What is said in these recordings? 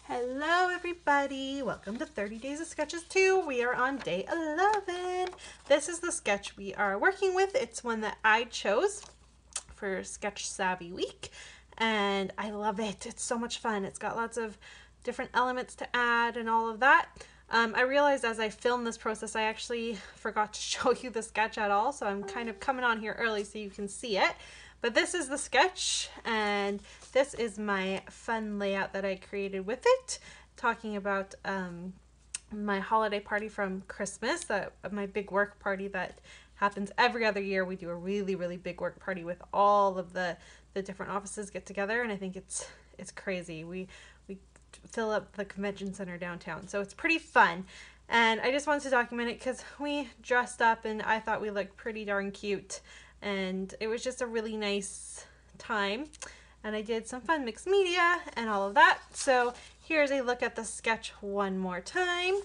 Hello everybody, welcome to 30 Days of Sketches 2. We are on day 11. This is the sketch we are working with. It's one that I chose for Sketch Savvy Week and I love it. It's so much fun. It's got lots of different elements to add and all of that. I realized as I filmed this process I actually forgot to show you the sketch at all, so I'm kind of coming on here early so you can see it. But this is the sketch, and this is my fun layout that I created with it, talking about my holiday party from Christmas, my big work party that happens every other year. We do a really, really big work party with all of the different offices get together, and I think it's crazy. We fill up the convention center downtown, so it's pretty fun. And I just wanted to document it because we dressed up and I thought we looked pretty darn cute, and it was just a really nice time. And I did some fun mixed media and all of that. So here's a look at the sketch one more time,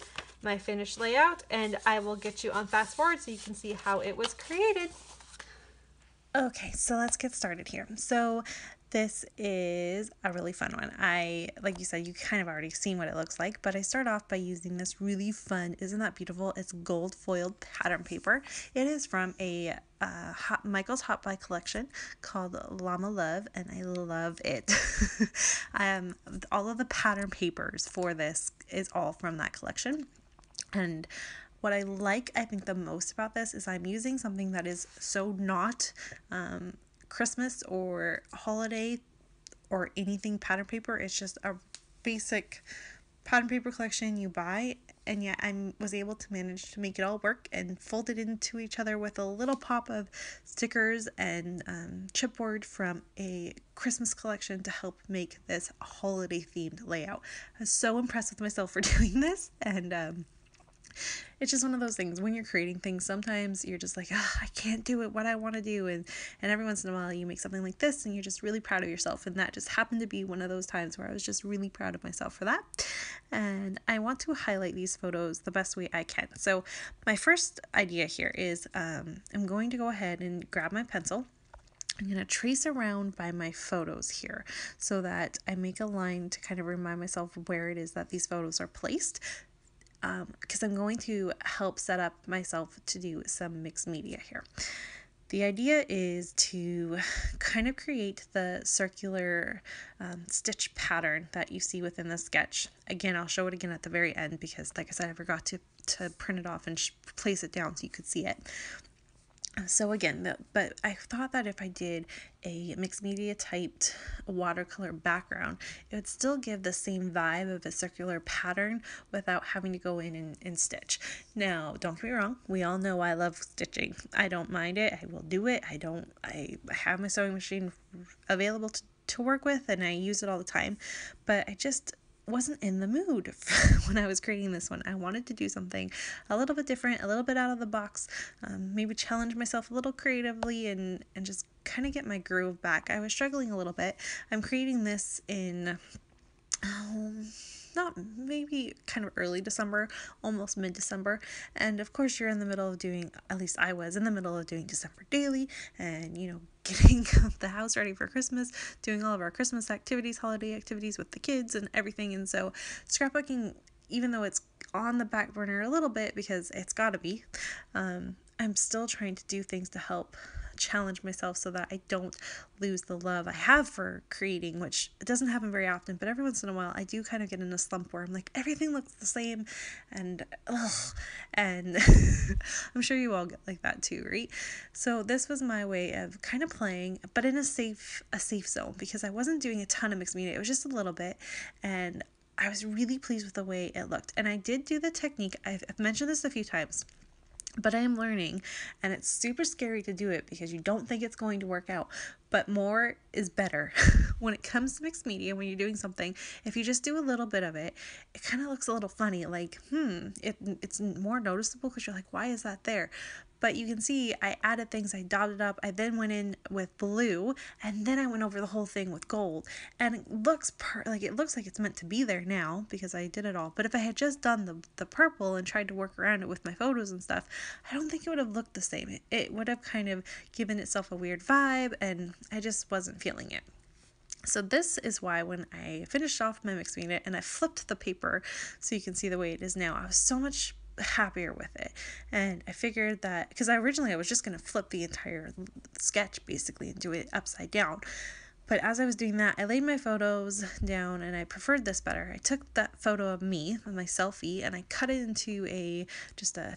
my finished layout, and I will get you on fast forward so you can see how it was created. Okay, so let's get started here. So this is a really fun one. Like you said, you kind of already seen what it looks like, but I start off by using this really fun, isn't that beautiful? It's gold foiled pattern paper. It is from a Michael's Hot Buy collection called Llama Love, and I love it. All of the pattern papers for this is all from that collection. And what I think the most about this is I'm using something that is so not Christmas or holiday or anything pattern paper. It's just a basic pattern paper collection you buy, and yet I was able to manage to make it all work and fold it into each other with a little pop of stickers and chipboard from a Christmas collection to help make this holiday themed layout. I was so impressed with myself for doing this, and it's just one of those things when you're creating things, sometimes you're just like, I can't do it what I want to do, and every once in a while you make something like this and you're just really proud of yourself, and that just happened to be one of those times where I was just really proud of myself for that. And I want to highlight these photos the best way I can. So my first idea here is I'm going to go ahead and grab my pencil. I'm going to trace around by my photos here so that I make a line to kind of remind myself where it is that these photos are placed, because I'm going to help set up myself to do some mixed media here. The idea is to kind of create the circular stitch pattern that you see within the sketch. Again, I'll show it again at the very end because, like I said, I forgot to print it off and place it down so you could see it. So again, but I thought that if I did a mixed media typed watercolor background, it would still give the same vibe of a circular pattern without having to go in and stitch. Now, don't get me wrong, we all know I love stitching. I don't mind it. I will do it. I have my sewing machine available to work with, and I use it all the time, but I just wasn't in the mood when I was creating this one. I wanted to do something a little bit different, a little bit out of the box, maybe challenge myself a little creatively and just kind of get my groove back. I was struggling a little bit. I'm creating this in not maybe kind of early December, almost mid-December, and of course you're in the middle of doing, at least I was in the middle of doing December daily, and getting the house ready for Christmas, doing all of our Christmas activities, holiday activities with the kids and everything. And so scrapbooking, even though it's on the back burner a little bit because it's gotta be, I'm still trying to do things to help challenge myself so that I don't lose the love I have for creating, which it doesn't happen very often, but every once in a while I do kind of get in a slump where I'm like, everything looks the same, and I'm sure you all get like that too, right? So this was my way of kind of playing, but in a safe zone, because I wasn't doing a ton of mixed media. It was just a little bit, and I was really pleased with the way it looked. And I did do the technique, I've mentioned this a few times, but I am learning, and it's super scary to do it because you don't think it's going to work out, but more is better. When it comes to mixed media, when you're doing something, if you just do a little bit of it, it kind of looks a little funny, like, it's more noticeable because you're like, why is that there? But you can see I added things, I dotted up, I then went in with blue, and then I went over the whole thing with gold, and it looks like it's meant to be there now because I did it all. But if I had just done the purple and tried to work around it with my photos and stuff, I don't think it would have looked the same. It would have kind of given itself a weird vibe, and I just wasn't feeling it. So this is why when I finished off my mixed media and I flipped the paper so you can see the way it is now, I was so much happier with it. And I figured that, because I was just going to flip the entire sketch basically and do it upside down. But as I was doing that, I laid my photos down and I preferred this better. I took that photo of me, of my selfie, and I cut it into I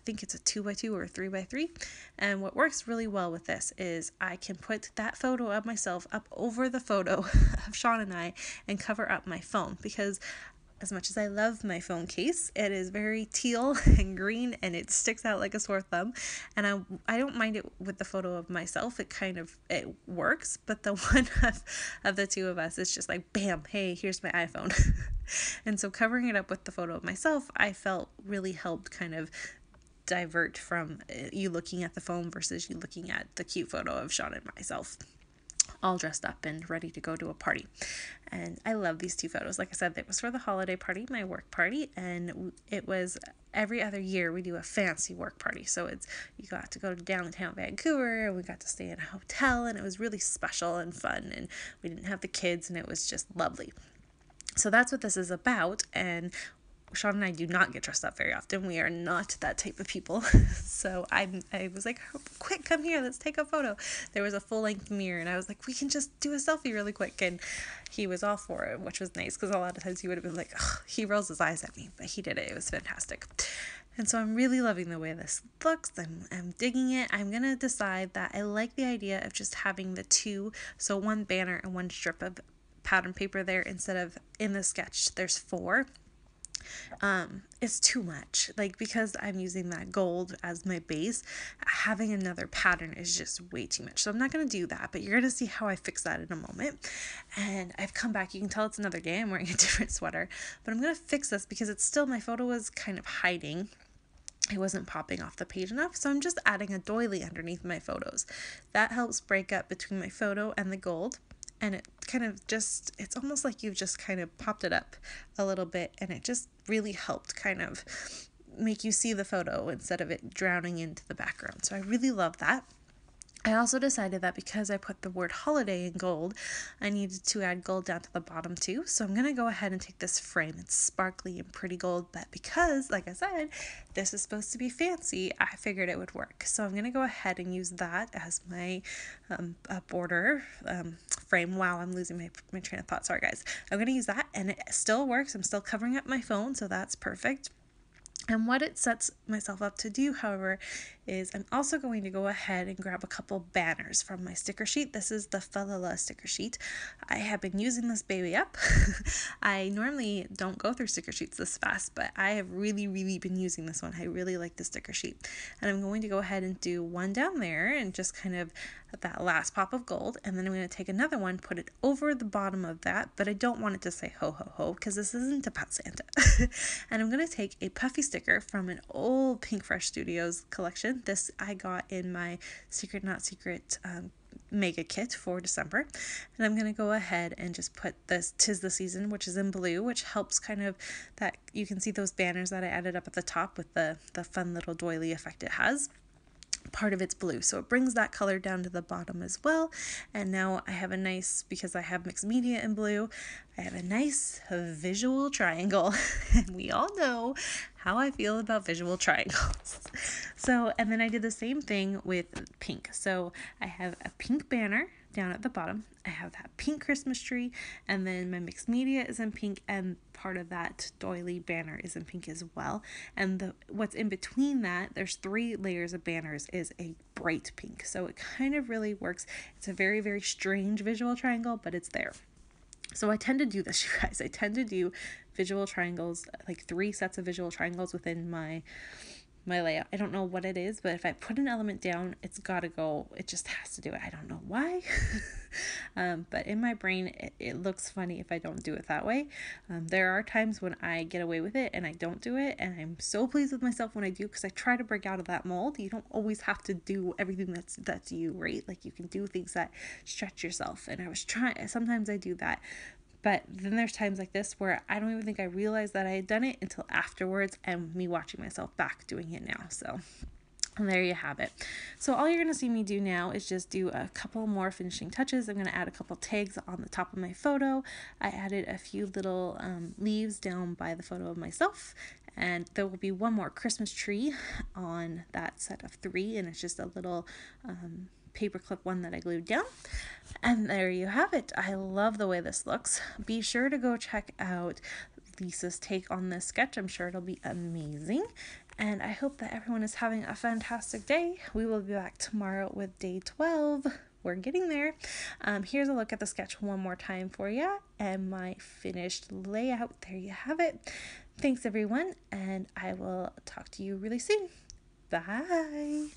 think it's a 2x2 or a 3x3. And what works really well with this is I can put that photo of myself up over the photo of Sean and I and cover up my phone, because as much as I love my phone case, it is very teal and green and it sticks out like a sore thumb. And I don't mind it with the photo of myself. It works, but the one of the two of us, it's just like, bam, hey, here's my iPhone. And so covering it up with the photo of myself, I felt really helped kind of divert from you looking at the phone versus you looking at the cute photo of Sean and myself, all dressed up and ready to go to a party. And I love these two photos. Like I said, it was for the holiday party, my work party, and it was every other year we do a fancy work party. So you got to go to downtown Vancouver and we got to stay in a hotel, and it was really special and fun, and we didn't have the kids, and it was just lovely. So that's what this is about. And Sean and I do not get dressed up very often. We are not that type of people. So I was like, quick, come here, let's take a photo. There was a full-length mirror, and I was like, we can just do a selfie really quick. And he was all for it, which was nice, because a lot of times he would have been like, ugh, he rolls his eyes at me, but he did it. It was fantastic. And so I'm really loving the way this looks. I'm digging it. I'm going to decide that I like the idea of just having the two, so one banner and one strip of pattern paper there, instead of in the sketch there's 4. It's too much, like, because I'm using that gold as my base, having another pattern is just way too much. So I'm not going to do that, but you're going to see how I fix that in a moment. And I've come back, you can tell it's another day, I'm wearing a different sweater, but I'm going to fix this because it's still, my photo was kind of hiding. It wasn't popping off the page enough, so I'm just adding a doily underneath my photos. That helps break up between my photo and the gold. And it kind of just, it's almost like you've just kind of popped it up a little bit, and it just really helped kind of make you see the photo instead of it drowning into the background. So I really love that. I also decided that because I put the word holiday in gold, I needed to add gold down to the bottom too. So I'm going to go ahead and take this frame. It's sparkly and pretty gold, but because, like I said, this is supposed to be fancy, I figured it would work. So I'm going to go ahead and use that as my border frame. Wow, I'm losing my train of thought. Sorry, guys. I'm going to use that, and it still works. I'm still covering up my phone, so that's perfect. And what it sets myself up to do, however, is I'm also going to go ahead and grab a couple banners from my sticker sheet. This is the Falala sticker sheet. I have been using this baby up. I normally don't go through sticker sheets this fast, but I have really, really been using this one. I really like the sticker sheet. And I'm going to go ahead and do one down there and just kind of that last pop of gold. And then I'm going to take another one, put it over the bottom of that, but I don't want it to say ho, ho, ho, because this isn't about Santa. And I'm going to take a puffy sticker from an old Pink Fresh Studios collection. This I got in my Secret Not Secret mega kit for December. And I'm going to go ahead and just put this 'Tis the Season, which is in blue, which helps kind of that, you can see those banners that I added up at the top with the fun little doily effect it has. Part of it's blue, so it brings that color down to the bottom as well. And now I have a nice, because I have mixed media in blue, I have a nice visual triangle. And we all know how I feel about visual triangles. So, and then I did the same thing with pink. So I have a pink banner down at the bottom. I have that pink Christmas tree, and then my mixed media is in pink, and part of that doily banner is in pink as well. And what's in between that, there's 3 layers of banners, is a bright pink. So it kind of really works. It's a very, very strange visual triangle, but it's there. So I tend to do this, you guys. I tend to do visual triangles, like 3 sets of visual triangles within my layout. I don't know what it is, but if I put an element down, it's gotta go. It just has to do it. I don't know why. But in my brain, it looks funny if I don't do it that way. There are times when I get away with it and I don't do it, and I'm so pleased with myself when I do, because I try to break out of that mold. You don't always have to do everything that's you, right? Like, you can do things that stretch yourself, and sometimes I do that. But then there's times like this where I don't even think I realized that I had done it until afterwards, and me watching myself back doing it now. So And there you have it. So all you're going to see me do now is just do a couple more finishing touches. I'm going to add a couple tags on the top of my photo. I added a few little leaves down by the photo of myself. And there will be one more Christmas tree on that set of 3. And it's just a little paperclip one that I glued down. And there you have it. I love the way this looks. Be sure to go check out Lisa's take on this sketch. I'm sure it'll be amazing. And I hope that everyone is having a fantastic day. We will be back tomorrow with day 12. We're getting there. Here's a look at the sketch one more time for you and my finished layout. There you have it. Thanks everyone, and I will talk to you really soon. Bye.